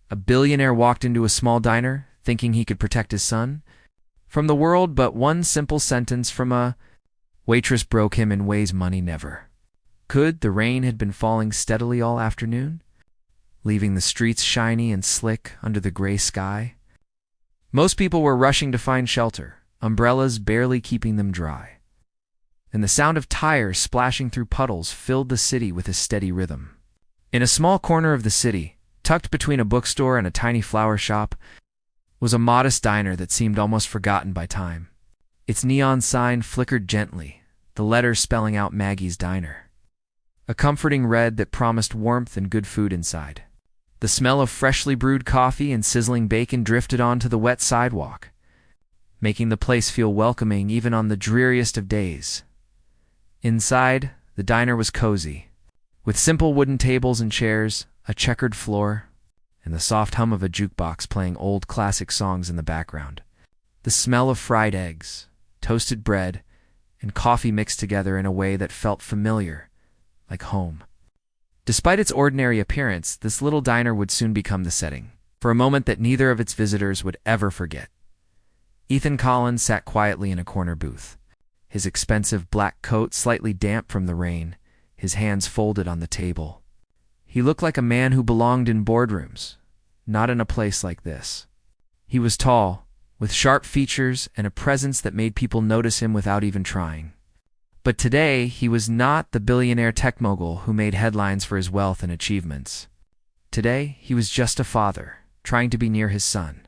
A billionaire walked into a small diner, thinking he could protect his son from the world, but one simple sentence from a waitress broke him in ways money never could. The rain had been falling steadily all afternoon, leaving the streets shiny and slick under the gray sky. Most people were rushing to find shelter, umbrellas barely keeping them dry, and the sound of tires splashing through puddles filled the city with a steady rhythm. In a small corner of the city, tucked between a bookstore and a tiny flower shop, was a modest diner that seemed almost forgotten by time. Its neon sign flickered gently, the letters spelling out Maggie's Diner, a comforting red that promised warmth and good food inside. The smell of freshly brewed coffee and sizzling bacon drifted onto the wet sidewalk, making the place feel welcoming even on the dreariest of days. Inside, the diner was cozy, with simple wooden tables and chairs, a checkered floor, and the soft hum of a jukebox playing old classic songs in the background. The smell of fried eggs, toasted bread, and coffee mixed together in a way that felt familiar, like home. Despite its ordinary appearance, this little diner would soon become the setting for a moment that neither of its visitors would ever forget. Ethan Collins sat quietly in a corner booth, his expensive black coat slightly damp from the rain, his hands folded on the table. He looked like a man who belonged in boardrooms, not in a place like this. He was tall, with sharp features and a presence that made people notice him without even trying. But today, he was not the billionaire tech mogul who made headlines for his wealth and achievements. Today, he was just a father, trying to be near his son,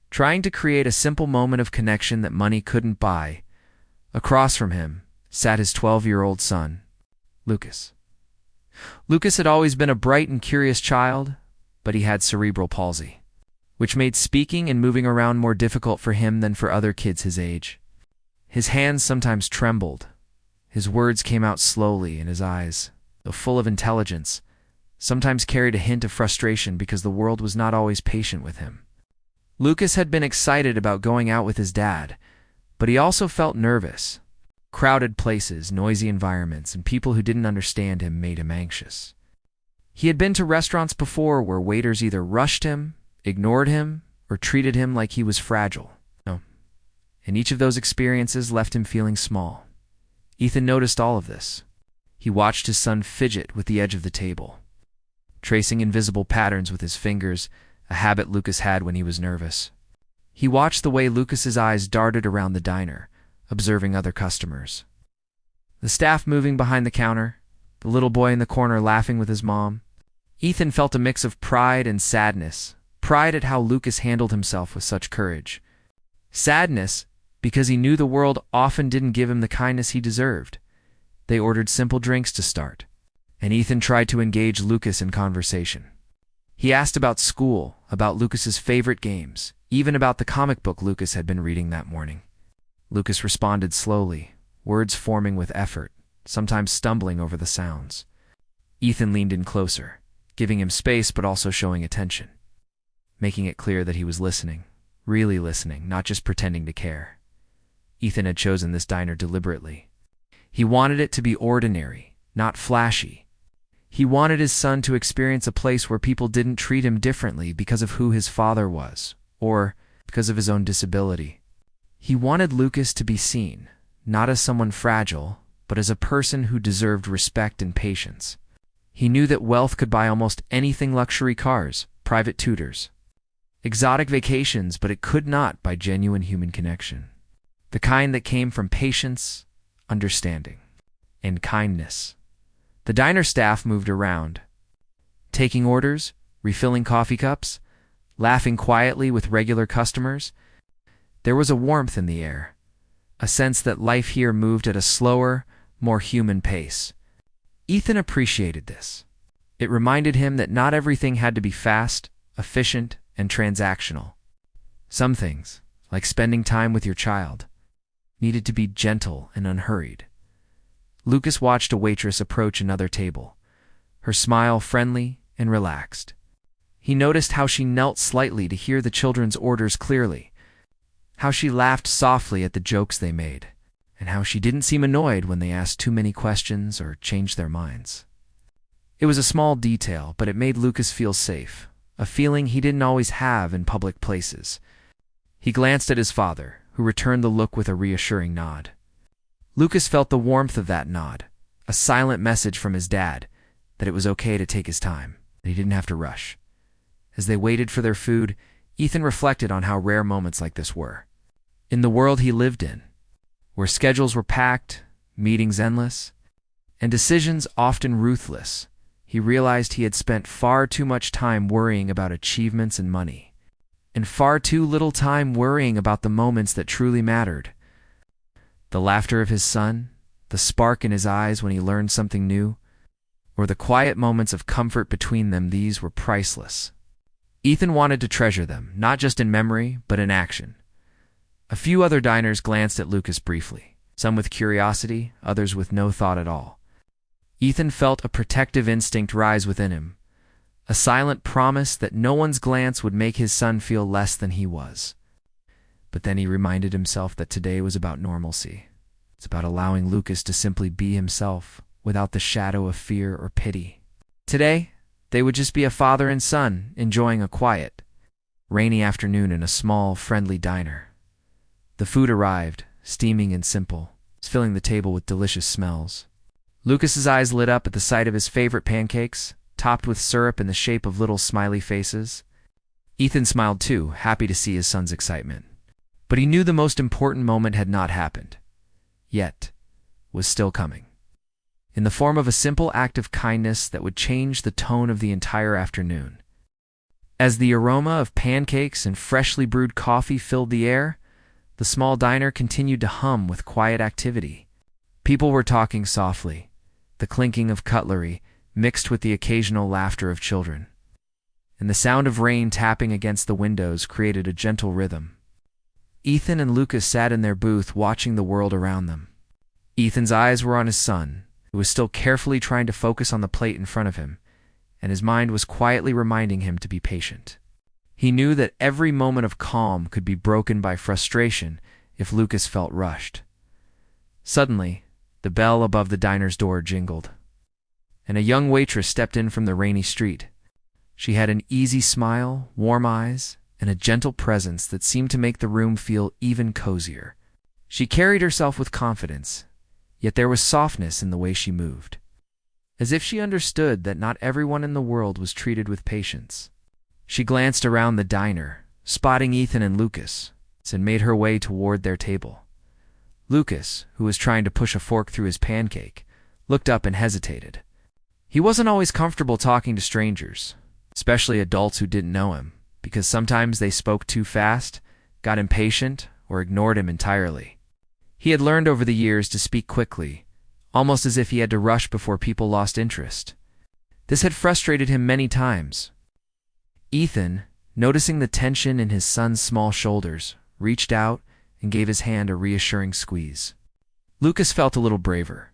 trying to create a simple moment of connection that money couldn't buy. Across from him sat his 12-year-old son, Lucas. Lucas had always been a bright and curious child, but he had cerebral palsy, which made speaking and moving around more difficult for him than for other kids his age. His hands sometimes trembled, his words came out slowly, and his eyes, though full of intelligence, sometimes carried a hint of frustration because the world was not always patient with him. Lucas had been excited about going out with his dad, but he also felt nervous. Crowded places, noisy environments, and people who didn't understand him made him anxious. He had been to restaurants before where waiters either rushed him, ignored him, or treated him like he was fragile. And each of those experiences left him feeling small. Ethan noticed all of this. He watched his son fidget with the edge of the table, tracing invisible patterns with his fingers, a habit Lucas had when he was nervous. He watched the way Lucas's eyes darted around the diner, observing other customers. The staff moving behind the counter, the little boy in the corner laughing with his mom. Ethan felt a mix of pride and sadness. Pride at how Lucas handled himself with such courage. Sadness because he knew the world often didn't give him the kindness he deserved. They ordered simple drinks to start, and Ethan tried to engage Lucas in conversation. He asked about school, about Lucas's favorite games, even about the comic book Lucas had been reading that morning. Lucas responded slowly, words forming with effort, sometimes stumbling over the sounds. Ethan leaned in closer, giving him space but also showing attention, making it clear that he was listening, really listening, not just pretending to care. Ethan had chosen this diner deliberately. He wanted it to be ordinary, not flashy. He wanted his son to experience a place where people didn't treat him differently because of who his father was, or because of his own disability. He wanted Lucas to be seen, not as someone fragile, but as a person who deserved respect and patience. He knew that wealth could buy almost anything: luxury cars, private tutors, exotic vacations, but it could not buy genuine human connection. The kind that came from patience, understanding, and kindness. The diner staff moved around, taking orders, refilling coffee cups, laughing quietly with regular customers. There was a warmth in the air, a sense that life here moved at a slower, more human pace. Ethan appreciated this. It reminded him that not everything had to be fast, efficient, and transactional. Some things, like spending time with your child, needed to be gentle and unhurried. Lucas watched a waitress approach another table, her smile friendly and relaxed. He noticed how she knelt slightly to hear the children's orders clearly, how she laughed softly at the jokes they made, and how she didn't seem annoyed when they asked too many questions or changed their minds. It was a small detail, but it made Lucas feel safe, a feeling he didn't always have in public places. He glanced at his father, who returned the look with a reassuring nod. Lucas felt the warmth of that nod, a silent message from his dad that it was okay to take his time, that he didn't have to rush. As they waited for their food, Ethan reflected on how rare moments like this were. In the world he lived in, where schedules were packed, meetings endless, and decisions often ruthless, he realized he had spent far too much time worrying about achievements and money, and far too little time worrying about the moments that truly mattered. The laughter of his son, the spark in his eyes when he learned something new, or the quiet moments of comfort between them, these were priceless. Ethan wanted to treasure them, not just in memory, but in action. A few other diners glanced at Lucas briefly, some with curiosity, others with no thought at all. Ethan felt a protective instinct rise within him, a silent promise that no one's glance would make his son feel less than he was. But then he reminded himself that today was about normalcy. It's about allowing Lucas to simply be himself, without the shadow of fear or pity. Today, they would just be a father and son enjoying a quiet, rainy afternoon in a small, friendly diner. The food arrived, steaming and simple, filling the table with delicious smells. Lucas's eyes lit up at the sight of his favorite pancakes, topped with syrup in the shape of little smiley faces. Ethan smiled too, happy to see his son's excitement. But he knew the most important moment had not happened, yet was still coming, in the form of a simple act of kindness that would change the tone of the entire afternoon. As the aroma of pancakes and freshly brewed coffee filled the air, the small diner continued to hum with quiet activity. People were talking softly, the clinking of cutlery mixed with the occasional laughter of children, and the sound of rain tapping against the windows created a gentle rhythm. Ethan and Lucas sat in their booth watching the world around them. Ethan's eyes were on his son, who was still carefully trying to focus on the plate in front of him, and his mind was quietly reminding him to be patient. He knew that every moment of calm could be broken by frustration if Lucas felt rushed. Suddenly, the bell above the diner's door jingled, and a young waitress stepped in from the rainy street. She had an easy smile, warm eyes, and a gentle presence that seemed to make the room feel even cozier. She carried herself with confidence, yet there was softness in the way she moved, as if she understood that not everyone in the world was treated with patience. She glanced around the diner, spotting Ethan and Lucas, and made her way toward their table. Lucas, who was trying to push a fork through his pancake, looked up and hesitated. He wasn't always comfortable talking to strangers, especially adults who didn't know him, because sometimes they spoke too fast, got impatient, or ignored him entirely. He had learned over the years to speak quickly, almost as if he had to rush before people lost interest. This had frustrated him many times. Ethan, noticing the tension in his son's small shoulders, reached out and gave his hand a reassuring squeeze. Lucas felt a little braver.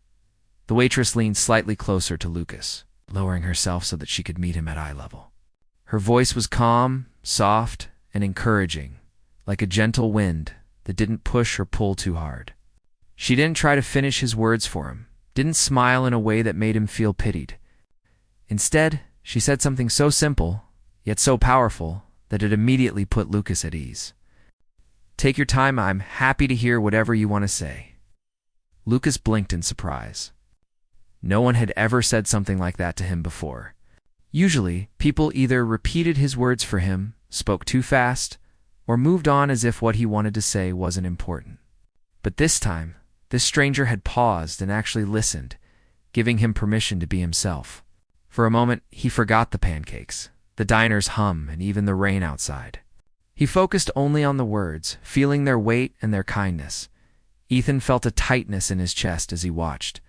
The waitress leaned slightly closer to Lucas, lowering herself so that she could meet him at eye level. Her voice was calm, soft, and encouraging, like a gentle wind that didn't push or pull too hard. She didn't try to finish his words for him, didn't smile in a way that made him feel pitied. Instead, she said something so simple, yet so powerful, that it immediately put Lucas at ease. "Take your time, I'm happy to hear whatever you want to say." Lucas blinked in surprise. No one had ever said something like that to him before. Usually, people either repeated his words for him, spoke too fast, or moved on as if what he wanted to say wasn't important. But this time, this stranger had paused and actually listened, giving him permission to be himself. For a moment, he forgot the pancakes, the diner's hum, and even the rain outside. He focused only on the words, feeling their weight and their kindness. Ethan felt a tightness in his chest as he watched.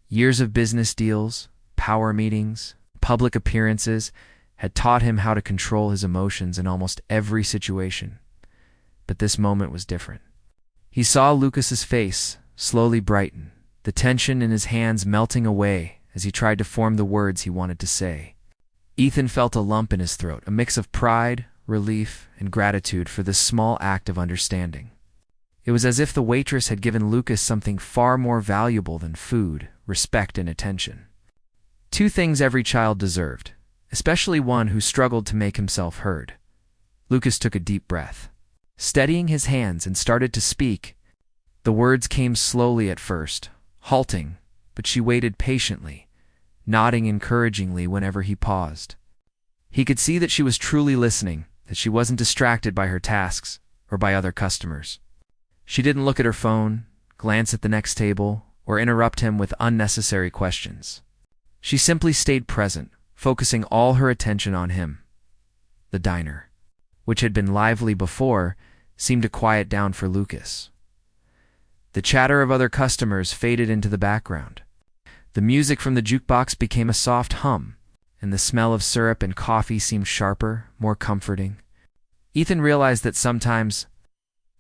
Years of business deals, power meetings, public appearances had taught him how to control his emotions in almost every situation. But this moment was different. He saw Lucas's face slowly brighten, the tension in his hands melting away as he tried to form the words he wanted to say. Ethan felt a lump in his throat, a mix of pride, relief, and gratitude for this small act of understanding. It was as if the waitress had given Lucas something far more valuable than food, respect, and attention. Two things every child deserved: especially one who struggled to make himself heard. Lucas took a deep breath, steadying his hands, and started to speak. The words came slowly at first, halting, but she waited patiently, nodding encouragingly whenever he paused. He could see that she was truly listening, that she wasn't distracted by her tasks or by other customers. She didn't look at her phone, glance at the next table, or interrupt him with unnecessary questions. She simply stayed present, focusing all her attention on him. The diner, which had been lively before, seemed to quiet down for Lucas. The chatter of other customers faded into the background. The music from the jukebox became a soft hum, and the smell of syrup and coffee seemed sharper, more comforting. Ethan realized that sometimes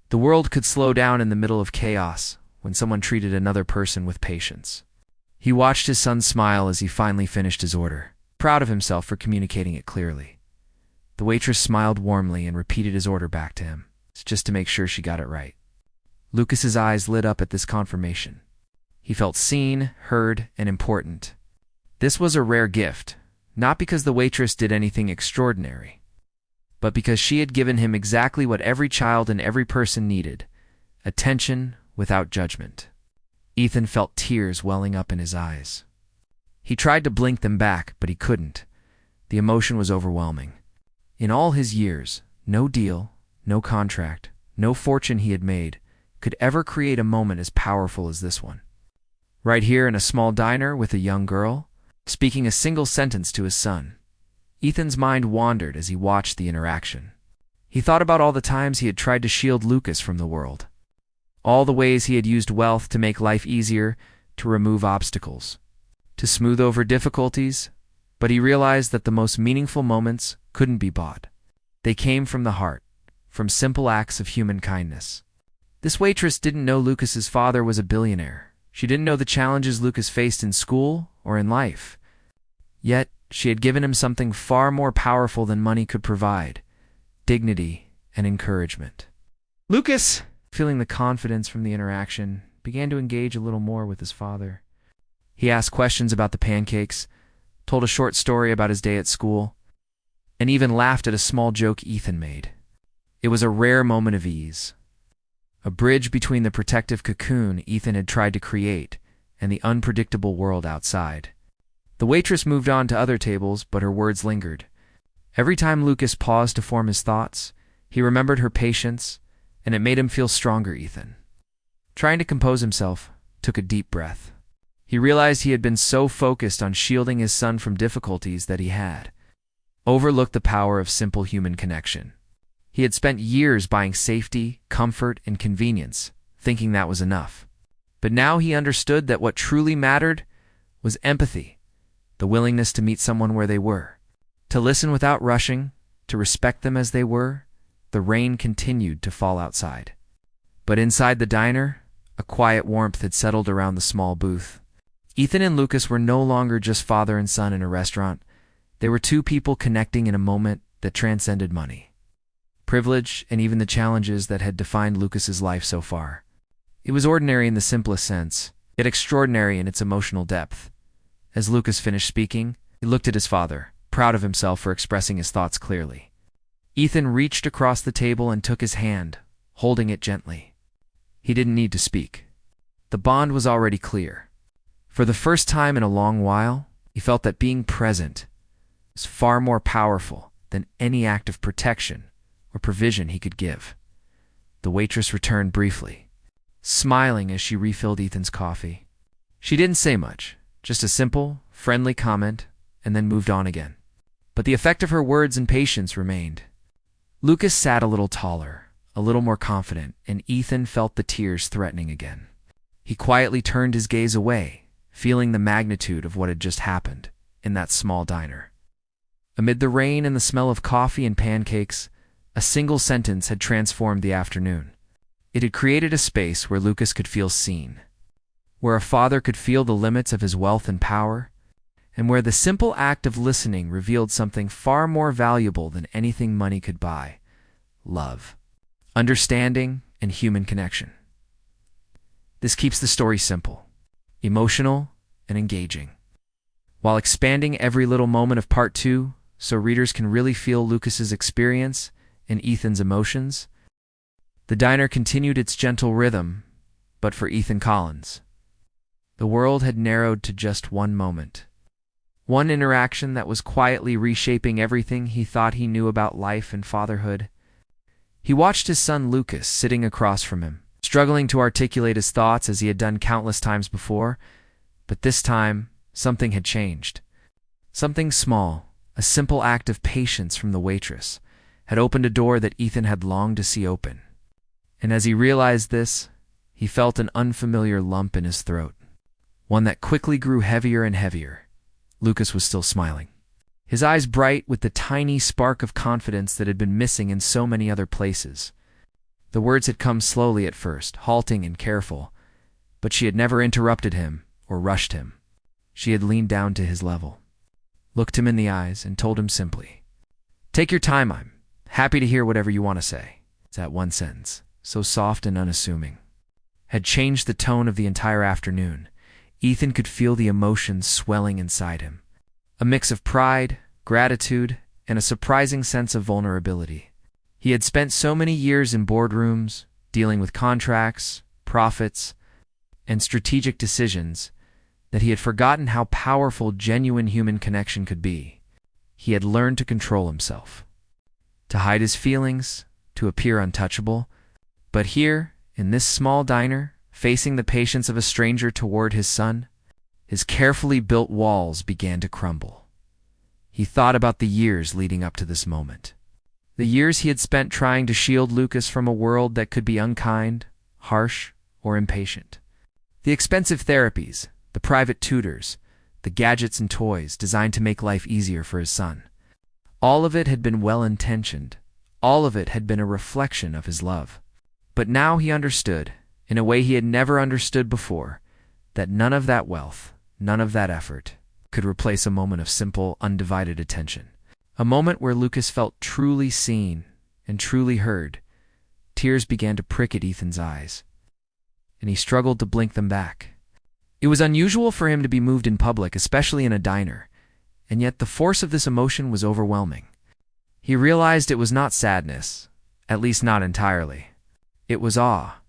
the world could slow down in the middle of chaos when someone treated another person with patience. He watched his son smile as he finally finished his order, proud of himself for communicating it clearly. The waitress smiled warmly and repeated his order back to him, just to make sure she got it right. Lucas's eyes lit up at this confirmation. He felt seen, heard, and important. This was a rare gift, not because the waitress did anything extraordinary, but because she had given him exactly what every child and every person needed: attention without judgment. Ethan felt tears welling up in his eyes. He tried to blink them back, but he couldn't. The emotion was overwhelming. In all his years, no deal, no contract, no fortune he had made could ever create a moment as powerful as this one. Right here in a small diner with a young girl, speaking a single sentence to his son. Ethan's mind wandered as he watched the interaction. He thought about all the times he had tried to shield Lucas from the world, all the ways he had used wealth to make life easier, to remove obstacles, to smooth over difficulties, but he realized that the most meaningful moments couldn't be bought. They came from the heart, from simple acts of human kindness. This waitress didn't know Lucas's father was a billionaire. She didn't know the challenges Lucas faced in school or in life. Yet, she had given him something far more powerful than money could provide: dignity and encouragement. Lucas, feeling the confidence from the interaction, began to engage a little more with his father. He asked questions about the pancakes, told a short story about his day at school, and even laughed at a small joke Ethan made. It was a rare moment of ease, a bridge between the protective cocoon Ethan had tried to create and the unpredictable world outside. The waitress moved on to other tables, but her words lingered. Every time Lucas paused to form his thoughts, he remembered her patience, and it made him feel stronger. Ethan, trying to compose himself, took a deep breath. He realized he had been so focused on shielding his son from difficulties that he had overlooked the power of simple human connection. He had spent years buying safety, comfort, and convenience, thinking that was enough. But now he understood that what truly mattered was empathy, the willingness to meet someone where they were, to listen without rushing, to respect them as they were. The rain continued to fall outside, but inside the diner, a quiet warmth had settled around the small booth. Ethan and Lucas were no longer just father and son in a restaurant. They were two people connecting in a moment that transcended money, privilege, and even the challenges that had defined Lucas's life so far. It was ordinary in the simplest sense, yet extraordinary in its emotional depth. As Lucas finished speaking, he looked at his father, proud of himself for expressing his thoughts clearly. Ethan reached across the table and took his hand, holding it gently. He didn't need to speak. The bond was already clear. For the first time in a long while, he felt that being present was far more powerful than any act of protection or provision he could give. The waitress returned briefly, smiling as she refilled Ethan's coffee. She didn't say much, just a simple, friendly comment, and then moved on again. But the effect of her words and patience remained. Lucas sat a little taller, a little more confident, and Ethan felt the tears threatening again. He quietly turned his gaze away, feeling the magnitude of what had just happened in that small diner. Amid the rain and the smell of coffee and pancakes, a single sentence had transformed the afternoon. It had created a space where Lucas could feel seen, where a father could feel the limits of his wealth and power, and where the simple act of listening revealed something far more valuable than anything money could buy: love, understanding, and human connection. This keeps the story simple, emotional, and engaging, while expanding every little moment of part 2 so readers can really feel Lucas's experience and Ethan's emotions. The diner continued its gentle rhythm, but for Ethan Collins, the world had narrowed to just one moment. One interaction that was quietly reshaping everything he thought he knew about life and fatherhood. He watched his son Lucas sitting across from him, struggling to articulate his thoughts as he had done countless times before, but this time something had changed. Something small, a simple act of patience from the waitress, had opened a door that Ethan had longed to see open. And as he realized this, he felt an unfamiliar lump in his throat, one that quickly grew heavier and heavier. Lucas was still smiling, his eyes bright with the tiny spark of confidence that had been missing in so many other places. The words had come slowly at first, halting and careful, but she had never interrupted him or rushed him. She had leaned down to his level, looked him in the eyes, and told him simply, "Take your time, I'm happy to hear whatever you want to say." That one sentence, so soft and unassuming, had changed the tone of the entire afternoon. Ethan could feel the emotions swelling inside him, a mix of pride, gratitude, and a surprising sense of vulnerability. He had spent so many years in boardrooms, dealing with contracts, profits, and strategic decisions, that he had forgotten how powerful genuine human connection could be. He had learned to control himself, to hide his feelings, to appear untouchable. But here, in this small diner, facing the patience of a stranger toward his son, his carefully built walls began to crumble. He thought about the years leading up to this moment. The years he had spent trying to shield Lucas from a world that could be unkind, harsh, or impatient. The expensive therapies, the private tutors, the gadgets and toys designed to make life easier for his son. All of it had been well-intentioned. All of it had been a reflection of his love. But now he understood, in a way he had never understood before, that none of that wealth, none of that effort, could replace a moment of simple, undivided attention. A moment where Lucas felt truly seen and truly heard. Tears began to prick at Ethan's eyes, and he struggled to blink them back. It was unusual for him to be moved in public, especially in a diner, and yet the force of this emotion was overwhelming. He realized it was not sadness, at least not entirely. It was awe.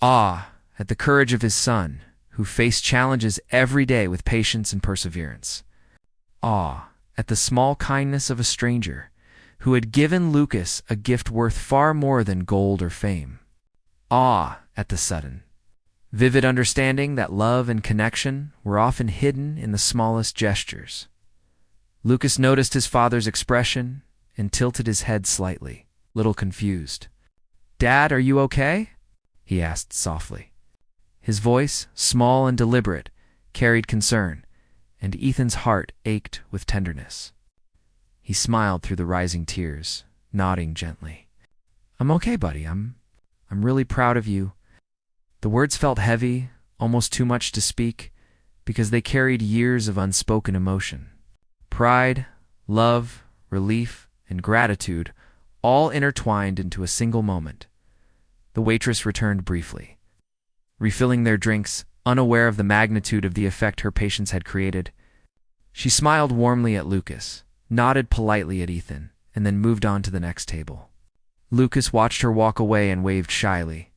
Awe at the courage of his son, who faced challenges every day with patience and perseverance. Awe at the small kindness of a stranger who had given Lucas a gift worth far more than gold or fame. Awe at the sudden, vivid understanding that love and connection were often hidden in the smallest gestures. Lucas noticed his father's expression and tilted his head slightly, little confused. "Dad, are you okay?" he asked softly. His voice, small and deliberate, carried concern, and Ethan's heart ached with tenderness. He smiled through the rising tears, nodding gently. "I'm okay, buddy. I'm really proud of you." The words felt heavy, almost too much to speak, because they carried years of unspoken emotion. Pride, love, relief, and gratitude, all intertwined into a single moment. The waitress returned briefly, refilling their drinks, unaware of the magnitude of the effect her patience had created. She smiled warmly at Lucas, nodded politely at Ethan, and then moved on to the next table. Lucas watched her walk away and waved shyly.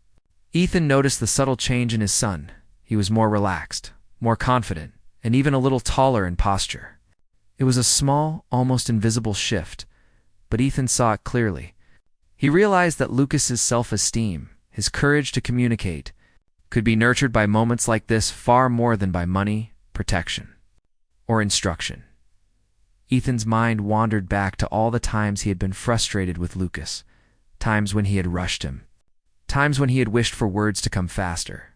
Ethan noticed the subtle change in his son. He was more relaxed, more confident, and even a little taller in posture. It was a small, almost invisible shift, but Ethan saw it clearly. He realized that Lucas's self-esteem, his courage to communicate, could be nurtured by moments like this far more than by money, protection, or instruction. Ethan's mind wandered back to all the times he had been frustrated with Lucas, times when he had rushed him, times when he had wished for words to come faster,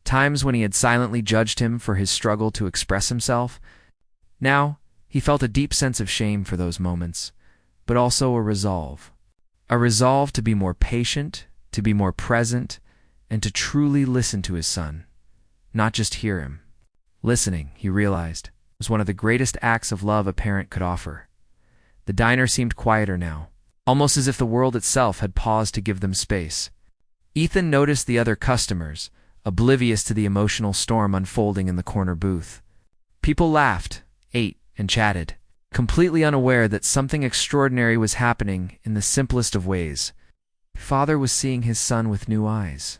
times when he had silently judged him for his struggle to express himself. Now, he felt a deep sense of shame for those moments, but also a resolve to be more patient, to be more present, and to truly listen to his son, not just hear him. Listening, he realized, was one of the greatest acts of love a parent could offer. The diner seemed quieter now, almost as if the world itself had paused to give them space. Ethan noticed the other customers, oblivious to the emotional storm unfolding in the corner booth. People laughed, ate, and chatted, completely unaware that something extraordinary was happening in the simplest of ways. Father was seeing his son with new eyes,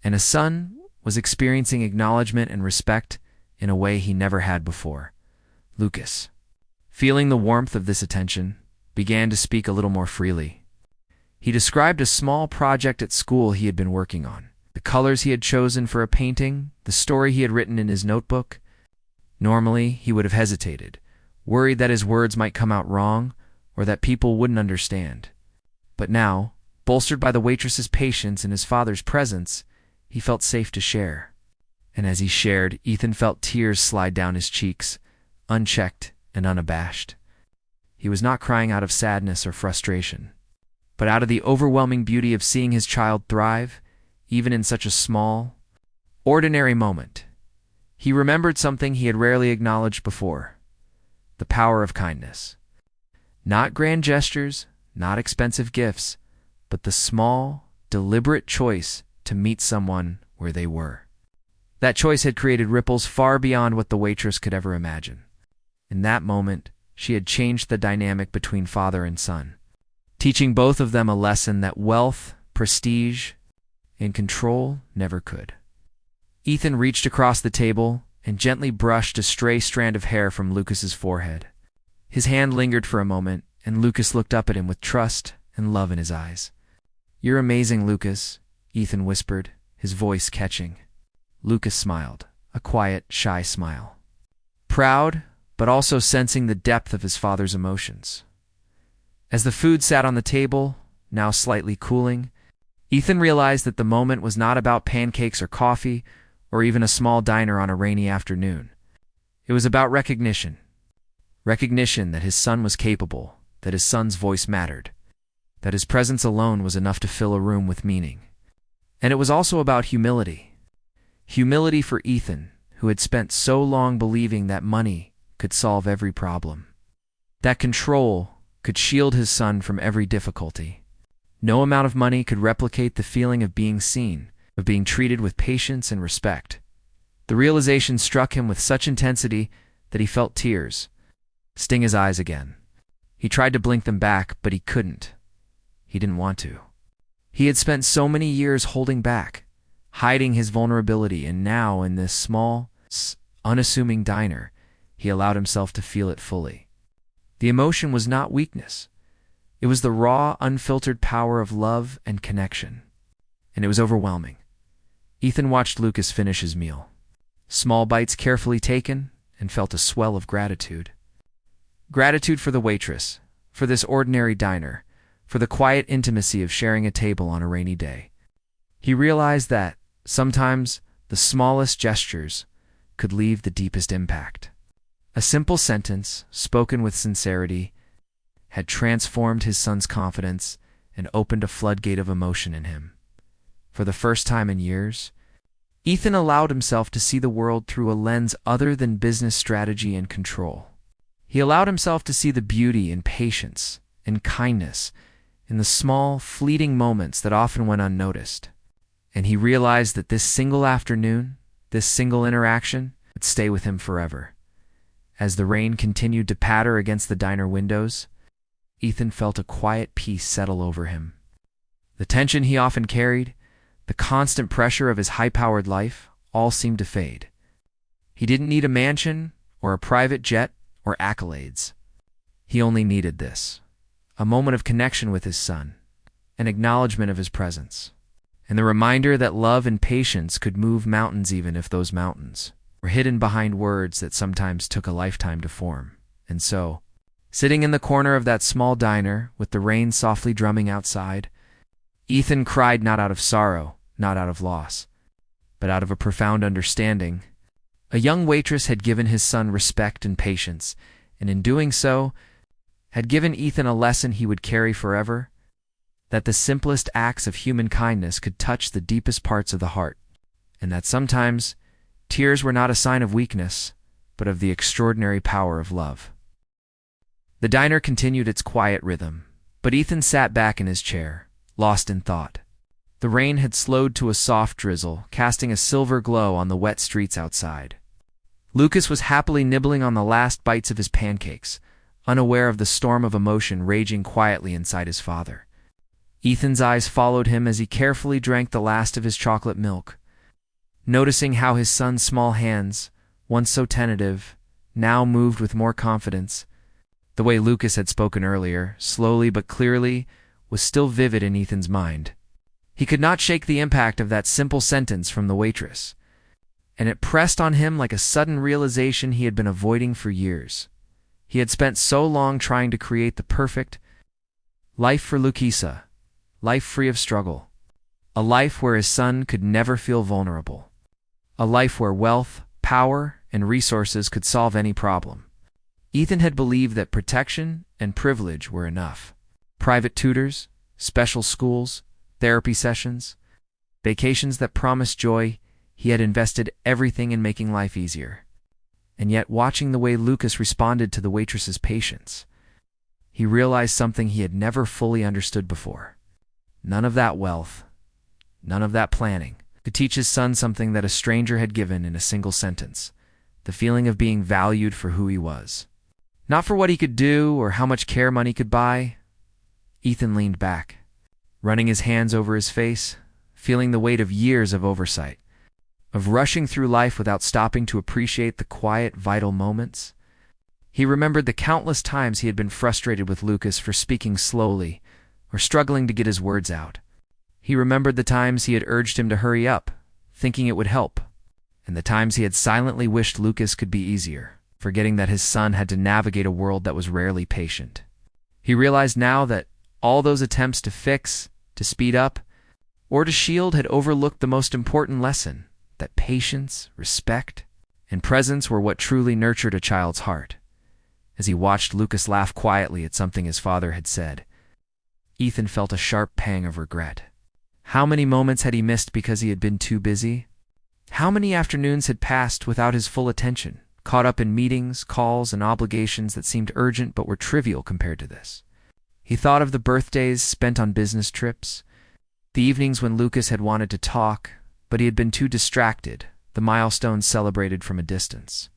and a son was experiencing acknowledgement and respect in a way he never had before. Lucas, feeling the warmth of this attention, began to speak a little more freely. He described a small project at school he had been working on, the colors he had chosen for a painting, the story he had written in his notebook. Normally, he would have hesitated, worried that his words might come out wrong or that people wouldn't understand. But now, bolstered by the waitress's patience and his father's presence, he felt safe to share. And as he shared, Ethan felt tears slide down his cheeks, unchecked and unabashed. He was not crying out of sadness or frustration, but out of the overwhelming beauty of seeing his child thrive, even in such a small, ordinary moment. He remembered something he had rarely acknowledged before: the power of kindness. Not grand gestures, not expensive gifts, but the small, deliberate choice to meet someone where they were. That choice had created ripples far beyond what the waitress could ever imagine. In that moment, she had changed the dynamic between father and son, teaching both of them a lesson that wealth, prestige, and control never could. Ethan reached across the table and gently brushed a stray strand of hair from Lucas's forehead. His hand lingered for a moment, and Lucas looked up at him with trust and love in his eyes. "You're amazing, Lucas," Ethan whispered, his voice catching. Lucas smiled, a quiet, shy smile. Proud, but also sensing the depth of his father's emotions. As the food sat on the table, now slightly cooling, Ethan realized that the moment was not about pancakes or coffee, or even a small diner on a rainy afternoon. It was about recognition. Recognition that his son was capable, that his son's voice mattered, that his presence alone was enough to fill a room with meaning. And it was also about humility. Humility for Ethan, who had spent so long believing that money could solve every problem, that control could shield his son from every difficulty. No amount of money could replicate the feeling of being seen, of being treated with patience and respect. The realization struck him with such intensity that he felt tears sting his eyes again. He tried to blink them back, but he couldn't. He didn't want to. He had spent so many years holding back, hiding his vulnerability, and now in this small, unassuming diner, he allowed himself to feel it fully. The emotion was not weakness. It was the raw, unfiltered power of love and connection. And it was overwhelming. Ethan watched Lucas finish his meal, small bites carefully taken, and felt a swell of gratitude. Gratitude for the waitress, for this ordinary diner, for the quiet intimacy of sharing a table on a rainy day. He realized that, sometimes, the smallest gestures could leave the deepest impact. A simple sentence, spoken with sincerity, had transformed his son's confidence and opened a floodgate of emotion in him. For the first time in years, Ethan allowed himself to see the world through a lens other than business strategy and control. He allowed himself to see the beauty in patience, in kindness, in the small, fleeting moments that often went unnoticed. And he realized that this single afternoon, this single interaction, would stay with him forever. As the rain continued to patter against the diner windows, Ethan felt a quiet peace settle over him. The tension he often carried, the constant pressure of his high-powered life, all seemed to fade. He didn't need a mansion or a private jet or accolades. He only needed this: a moment of connection with his son, an acknowledgement of his presence, and the reminder that love and patience could move mountains even if those mountains were hidden behind words that sometimes took a lifetime to form. And so, sitting in the corner of that small diner with the rain softly drumming outside, Ethan cried not out of sorrow, not out of loss, but out of a profound understanding. A young waitress had given his son respect and patience, and in doing so, had given Ethan a lesson he would carry forever: that the simplest acts of human kindness could touch the deepest parts of the heart, and that sometimes tears were not a sign of weakness, but of the extraordinary power of love. The diner continued its quiet rhythm, but Ethan sat back in his chair, lost in thought. The rain had slowed to a soft drizzle, casting a silver glow on the wet streets outside. Lucas was happily nibbling on the last bites of his pancakes, unaware of the storm of emotion raging quietly inside his father. Ethan's eyes followed him as he carefully drank the last of his chocolate milk, noticing how his son's small hands, once so tentative, now moved with more confidence. The way Lucas had spoken earlier, slowly but clearly, was still vivid in Ethan's mind. He could not shake the impact of that simple sentence from the waitress, and it pressed on him like a sudden realization he had been avoiding for years. He had spent so long trying to create the perfect life for Lucisa, life free of struggle, a life where his son could never feel vulnerable, a life where wealth, power, and resources could solve any problem. Ethan had believed that protection and privilege were enough. Private tutors, special schools, therapy sessions, vacations that promised joy. He had invested everything in making life easier. And yet, watching the way Lucas responded to the waitress's patience, he realized something he had never fully understood before. None of that wealth, none of that planning, could teach his son something that a stranger had given in a single sentence: the feeling of being valued for who he was. Not for what he could do or how much care money could buy. Ethan leaned back, running his hands over his face, feeling the weight of years of oversight, of rushing through life without stopping to appreciate the quiet, vital moments. He remembered the countless times he had been frustrated with Lucas for speaking slowly or struggling to get his words out. He remembered the times he had urged him to hurry up, thinking it would help, and the times he had silently wished Lucas could be easier, forgetting that his son had to navigate a world that was rarely patient. He realized now that all those attempts to fix, to speed up, or to shield had overlooked the most important lesson: that patience, respect, and presence were what truly nurtured a child's heart. As he watched Lucas laugh quietly at something his father had said, Ethan felt a sharp pang of regret. How many moments had he missed because he had been too busy? How many afternoons had passed without his full attention, caught up in meetings, calls, and obligations that seemed urgent but were trivial compared to this? He thought of the birthdays spent on business trips, the evenings when Lucas had wanted to talk, but he had been too distracted, the milestones celebrated from a distance.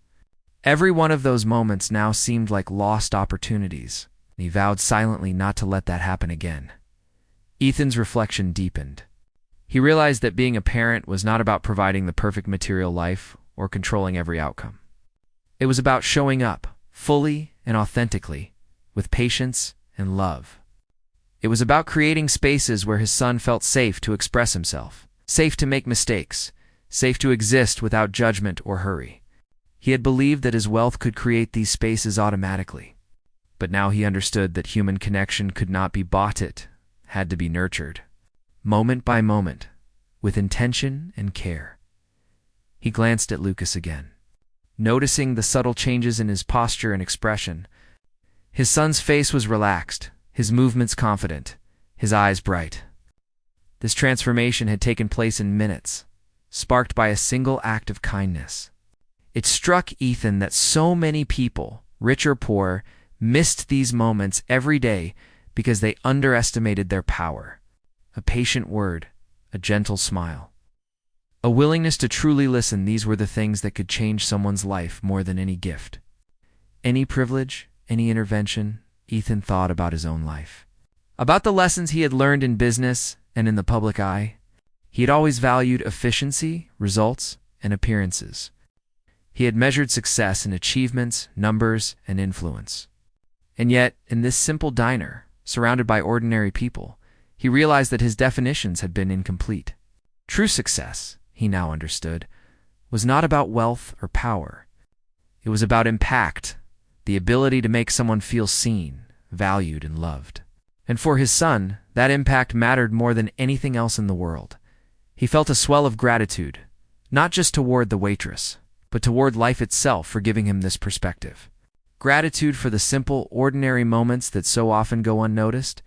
Every one of those moments now seemed like lost opportunities, and he vowed silently not to let that happen again. Ethan's reflection deepened. He realized that being a parent was not about providing the perfect material life or controlling every outcome. It was about showing up, fully and authentically, with patience and love. It was about creating spaces where his son felt safe to express himself, safe to make mistakes, safe to exist without judgment or hurry. He had believed that his wealth could create these spaces automatically, but now he understood that human connection could not be bought, it had to be nurtured, moment by moment, with intention and care. He glanced at Lucas again, noticing the subtle changes in his posture and expression. His son's face was relaxed, his movements confident, his eyes bright. This transformation had taken place in minutes, sparked by a single act of kindness. It struck Ethan that so many people, rich or poor, missed these moments every day because they underestimated their power. A patient word, a gentle smile, a willingness to truly listen — these were the things that could change someone's life more than any gift, any privilege, any intervention. Ethan thought about his own life, about the lessons he had learned in business and in the public eye. He had always valued efficiency, results, and appearances. He had measured success in achievements, numbers, and influence. And yet, in this simple diner, surrounded by ordinary people, he realized that his definitions had been incomplete. True success, he now understood, was not about wealth or power. It was about impact, the ability to make someone feel seen, valued, and loved. And for his son, that impact mattered more than anything else in the world. He felt a swell of gratitude, not just toward the waitress, but toward life itself for giving him this perspective. Gratitude for the simple, ordinary moments that so often go unnoticed.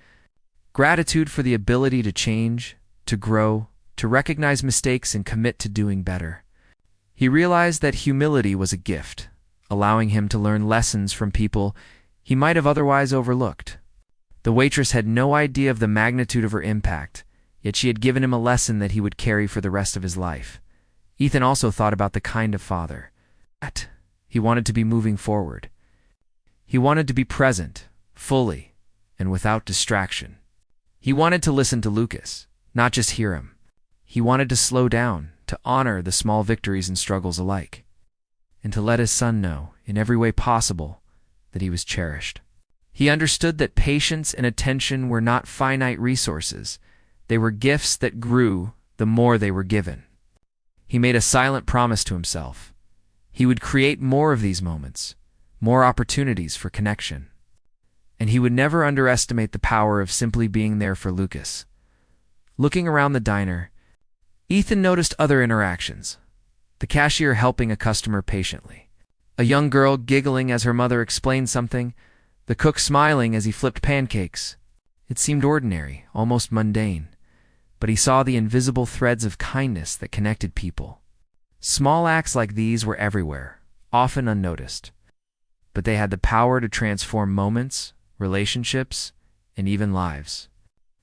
Gratitude for the ability to change, to grow, to recognize mistakes and commit to doing better. He realized that humility was a gift, allowing him to learn lessons from people he might have otherwise overlooked. The waitress had no idea of the magnitude of her impact, yet she had given him a lesson that he would carry for the rest of his life. Ethan also thought about the kind of father that he wanted to be moving forward. He wanted to be present, fully, and without distraction. He wanted to listen to Lucas, not just hear him. He wanted to slow down, to honor the small victories and struggles alike, and to let his son know, in every way possible, that he was cherished. He understood that patience and attention were not finite resources. They were gifts that grew the more they were given. He made a silent promise to himself. He would create more of these moments, more opportunities for connection. And he would never underestimate the power of simply being there for Lucas. Looking around the diner, Ethan noticed other interactions. The cashier helping a customer patiently, a young girl giggling as her mother explained something, the cook smiling as he flipped pancakes. It seemed ordinary, almost mundane, but he saw the invisible threads of kindness that connected people. Small acts like these were everywhere, often unnoticed, but they had the power to transform moments, relationships, and even lives.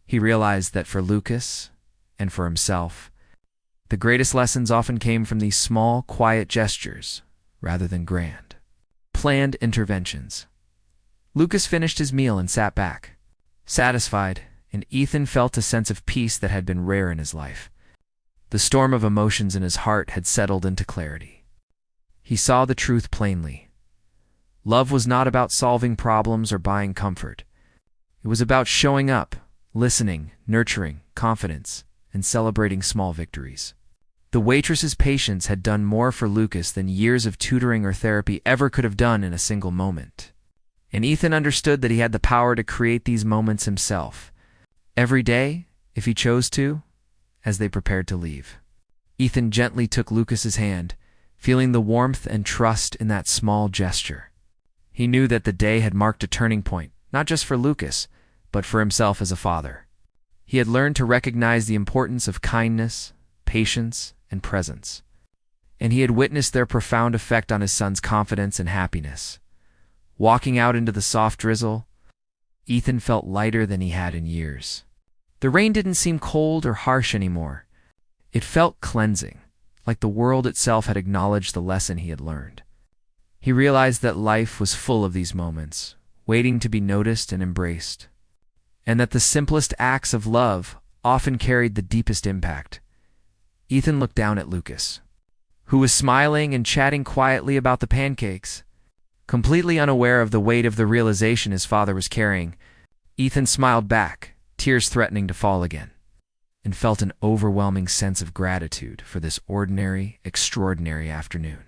He realized that for Lucas, and for himself, the greatest lessons often came from these small, quiet gestures, rather than grand, planned interventions. Lucas finished his meal and sat back, satisfied, and Ethan felt a sense of peace that had been rare in his life. The storm of emotions in his heart had settled into clarity. He saw the truth plainly. Love was not about solving problems or buying comfort. It was about showing up, listening, nurturing confidence, and celebrating small victories. The waitress's patience had done more for Lucas than years of tutoring or therapy ever could have done in a single moment. And Ethan understood that he had the power to create these moments himself, every day, if he chose to, as they prepared to leave. Ethan gently took Lucas's hand, feeling the warmth and trust in that small gesture. He knew that the day had marked a turning point, not just for Lucas, but for himself as a father. He had learned to recognize the importance of kindness, patience, and presence, and he had witnessed their profound effect on his son's confidence and happiness. Walking out into the soft drizzle, Ethan felt lighter than he had in years. The rain didn't seem cold or harsh anymore. It felt cleansing, like the world itself had acknowledged the lesson he had learned. He realized that life was full of these moments, waiting to be noticed and embraced, and that the simplest acts of love often carried the deepest impact. Ethan looked down at Lucas, who was smiling and chatting quietly about the pancakes. Completely unaware of the weight of the realization his father was carrying, Ethan smiled back, tears threatening to fall again, and felt an overwhelming sense of gratitude for this ordinary, extraordinary afternoon.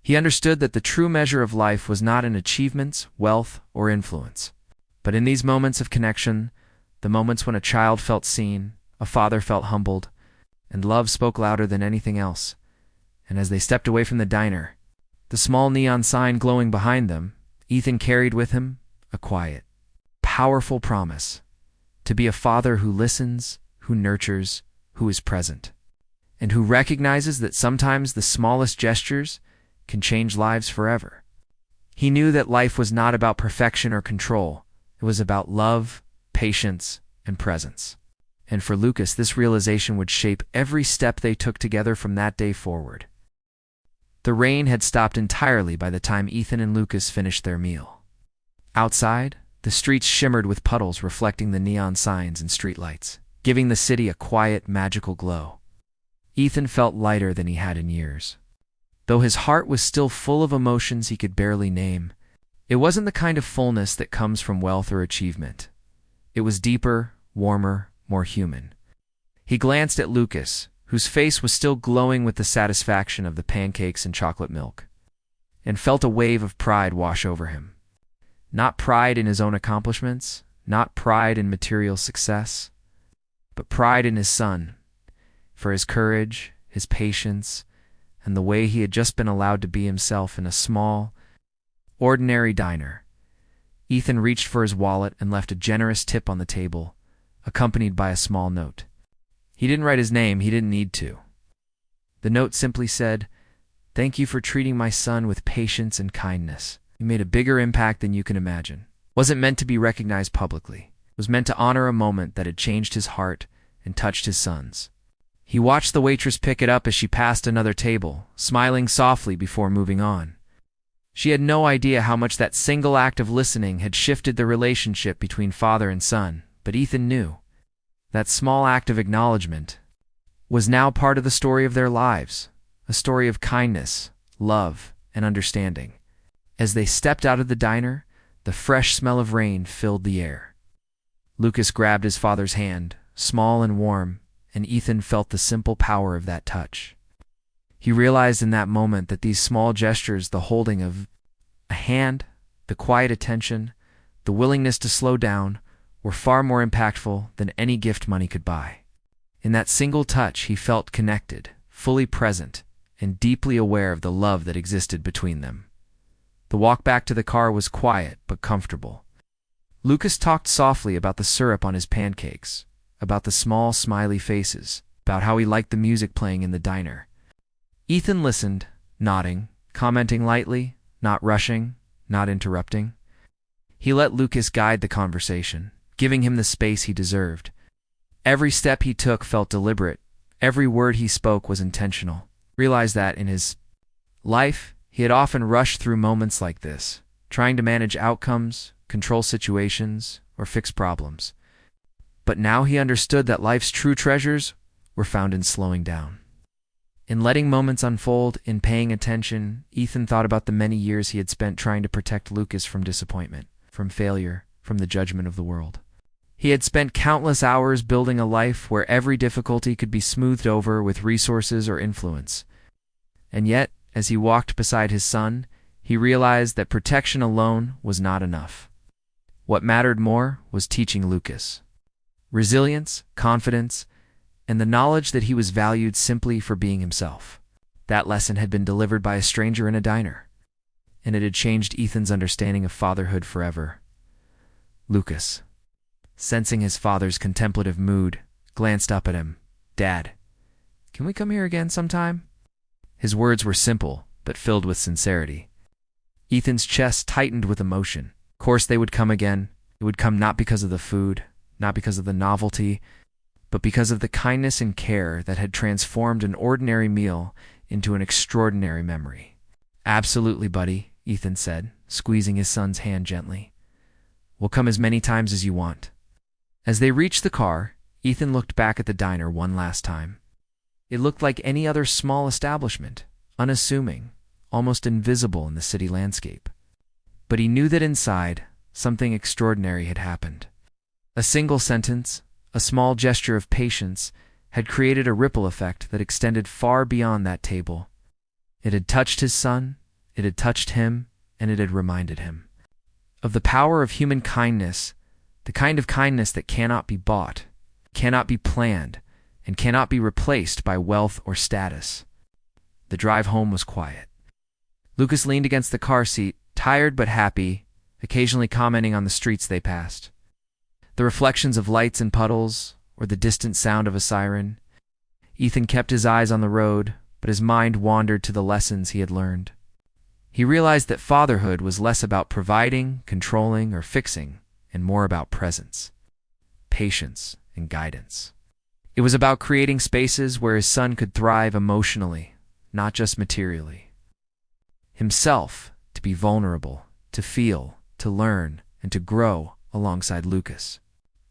He understood that the true measure of life was not in achievements, wealth, or influence, but in these moments of connection, the moments when a child felt seen, a father felt humbled, and love spoke louder than anything else. And as they stepped away from the diner, the small neon sign glowing behind them, Ethan carried with him a quiet, powerful promise to be a father who listens, who nurtures, who is present, and who recognizes that sometimes the smallest gestures can change lives forever. He knew that life was not about perfection or control. It was about love, patience, and presence. And for Lucas, this realization would shape every step they took together from that day forward. The rain had stopped entirely by the time Ethan and Lucas finished their meal. Outside, the streets shimmered with puddles reflecting the neon signs and streetlights, giving the city a quiet, magical glow. Ethan felt lighter than he had in years. Though his heart was still full of emotions he could barely name, it wasn't the kind of fullness that comes from wealth or achievement. It was deeper, warmer, more human. He glanced at Lucas, whose face was still glowing with the satisfaction of the pancakes and chocolate milk, and felt a wave of pride wash over him. Not pride in his own accomplishments, not pride in material success, but pride in his son, for his courage, his patience, and the way he had just been allowed to be himself in a small, ordinary diner. Ethan reached for his wallet and left a generous tip on the table, accompanied by a small note. He didn't write his name, he didn't need to. The note simply said, "Thank you for treating my son with patience and kindness. You made a bigger impact than you can imagine." It wasn't meant to be recognized publicly. It was meant to honor a moment that had changed his heart and touched his son's. He watched the waitress pick it up as she passed another table, smiling softly before moving on. She had no idea how much that single act of listening had shifted the relationship between father and son, but Ethan knew. That small act of acknowledgement was now part of the story of their lives, a story of kindness, love, and understanding. As they stepped out of the diner, the fresh smell of rain filled the air. Lucas grabbed his father's hand, small and warm, and Ethan felt the simple power of that touch. He realized in that moment that these small gestures, the holding of a hand, the quiet attention, the willingness to slow down, were far more impactful than any gift money could buy. In that single touch, he felt connected, fully present, and deeply aware of the love that existed between them. The walk back to the car was quiet but comfortable. Lucas talked softly about the syrup on his pancakes, about the small, smiley faces, about how he liked the music playing in the diner. Ethan listened, nodding, commenting lightly, not rushing, not interrupting. He let Lucas guide the conversation, giving him the space he deserved. Every step he took felt deliberate. Every word he spoke was intentional. Realized that in his life, he had often rushed through moments like this, trying to manage outcomes, control situations, or fix problems. But now he understood that life's true treasures were found in slowing down. In letting moments unfold, in paying attention, Ethan thought about the many years he had spent trying to protect Lucas from disappointment, from failure, from the judgment of the world. He had spent countless hours building a life where every difficulty could be smoothed over with resources or influence. And yet, as he walked beside his son, he realized that protection alone was not enough. What mattered more was teaching Lucas resilience, confidence, and the knowledge that he was valued simply for being himself. That lesson had been delivered by a stranger in a diner, and it had changed Ethan's understanding of fatherhood forever. Lucas, sensing his father's contemplative mood, glanced up at him. "Dad, can we come here again sometime?" His words were simple, but filled with sincerity. Ethan's chest tightened with emotion. Of course they would come again. It would come not because of the food, not because of the novelty, but because of the kindness and care that had transformed an ordinary meal into an extraordinary memory. "Absolutely, buddy," Ethan said, squeezing his son's hand gently. "We'll come as many times as you want." As they reached the car, Ethan looked back at the diner one last time. It looked like any other small establishment, unassuming, almost invisible in the city landscape. But he knew that inside, something extraordinary had happened. A single sentence, a small gesture of patience, had created a ripple effect that extended far beyond that table. It had touched his son, it had touched him, and it had reminded him of the power of human kindness, the kind of kindness that cannot be bought, cannot be planned, and cannot be replaced by wealth or status. The drive home was quiet. Lucas leaned against the car seat, tired but happy, occasionally commenting on the streets they passed. The reflections of lights and puddles, or the distant sound of a siren. Ethan kept his eyes on the road, but his mind wandered to the lessons he had learned. He realized that fatherhood was less about providing, controlling, or fixing, and more about presence, patience, and guidance. It was about creating spaces where his son could thrive emotionally, not just materially. Himself, to be vulnerable, to feel, to learn, and to grow alongside Lucas.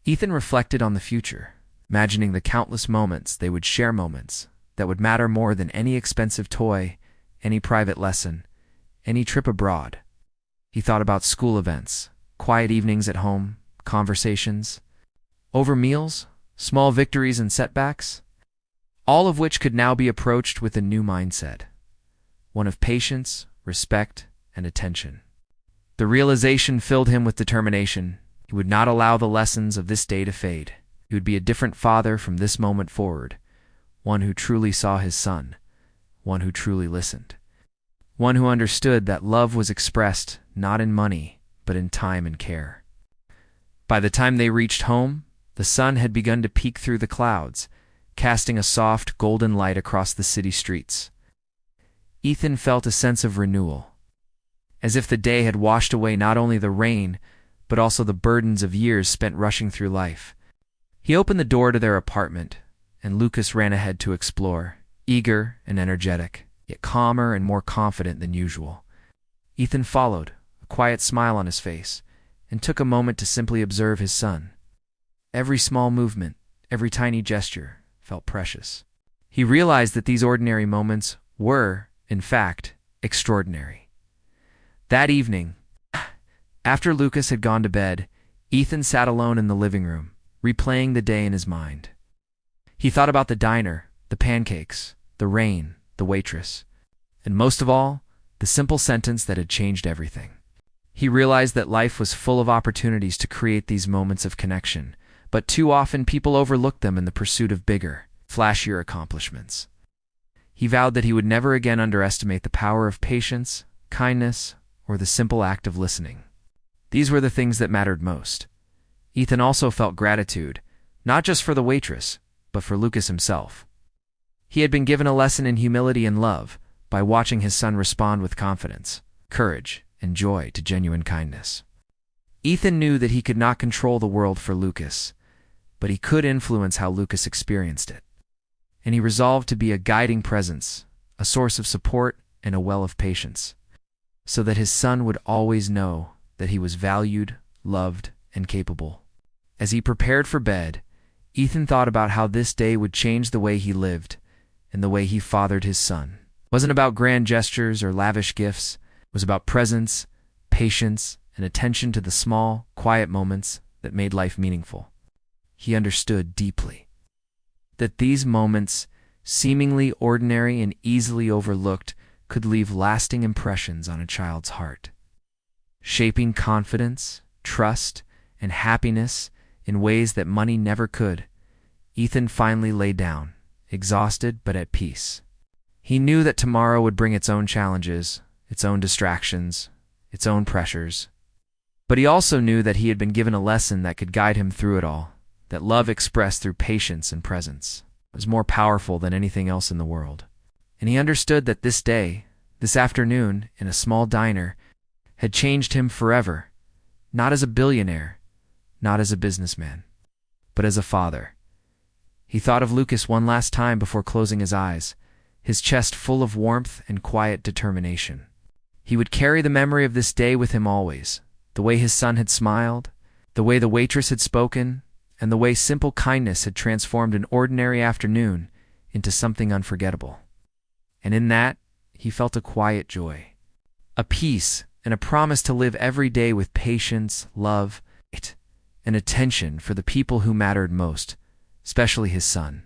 Ethan reflected on the future, imagining the countless moments they would share, moments that would matter more than any expensive toy, any private lesson, any trip abroad. He thought about school events, quiet evenings at home, conversations, over meals, small victories and setbacks, all of which could now be approached with a new mindset, one of patience, respect, and attention. The realization filled him with determination. He would not allow the lessons of this day to fade. He would be a different father from this moment forward, one who truly saw his son, one who truly listened, one who understood that love was expressed not in money, but in time and care. By the time they reached home, the sun had begun to peek through the clouds, casting a soft, golden light across the city streets. Ethan felt a sense of renewal, as if the day had washed away not only the rain, but also the burdens of years spent rushing through life. He opened the door to their apartment, and Lucas ran ahead to explore, eager and energetic, yet calmer and more confident than usual. Ethan followed, a quiet smile on his face, and took a moment to simply observe his son. Every small movement, every tiny gesture, felt precious. He realized that these ordinary moments were, in fact, extraordinary. That evening, after Lucas had gone to bed, Ethan sat alone in the living room, replaying the day in his mind. He thought about the diner, the pancakes, the rain, the waitress, and most of all, the simple sentence that had changed everything. He realized that life was full of opportunities to create these moments of connection, but too often people overlooked them in the pursuit of bigger, flashier accomplishments. He vowed that he would never again underestimate the power of patience, kindness, or the simple act of listening. These were the things that mattered most. Ethan also felt gratitude, not just for the waitress, but for Lucas himself. He had been given a lesson in humility and love by watching his son respond with confidence, courage, and joy to genuine kindness. Ethan knew that he could not control the world for Lucas, but he could influence how Lucas experienced it. And he resolved to be a guiding presence, a source of support, and a well of patience, so that his son would always know that he was valued, loved, and capable. As he prepared for bed, Ethan thought about how this day would change the way he lived and the way he fathered his son. It wasn't about grand gestures or lavish gifts. It was about presence, patience, and attention to the small, quiet moments that made life meaningful. He understood deeply that these moments, seemingly ordinary and easily overlooked, could leave lasting impressions on a child's heart, shaping confidence, trust, and happiness in ways that money never could. Ethan finally lay down, exhausted but at peace. He knew that tomorrow would bring its own challenges, its own distractions, its own pressures. But he also knew that he had been given a lesson that could guide him through it all, that love expressed through patience and presence was more powerful than anything else in the world. And he understood that this day, this afternoon, in a small diner, had changed him forever, not as a billionaire, not as a businessman, but as a father. He thought of Lucas one last time before closing his eyes, his chest full of warmth and quiet determination. He would carry the memory of this day with him always, the way his son had smiled, the way the waitress had spoken, and the way simple kindness had transformed an ordinary afternoon into something unforgettable. And in that, he felt a quiet joy, a peace, and a promise to live every day with patience, love, and attention for the people who mattered most, especially his son.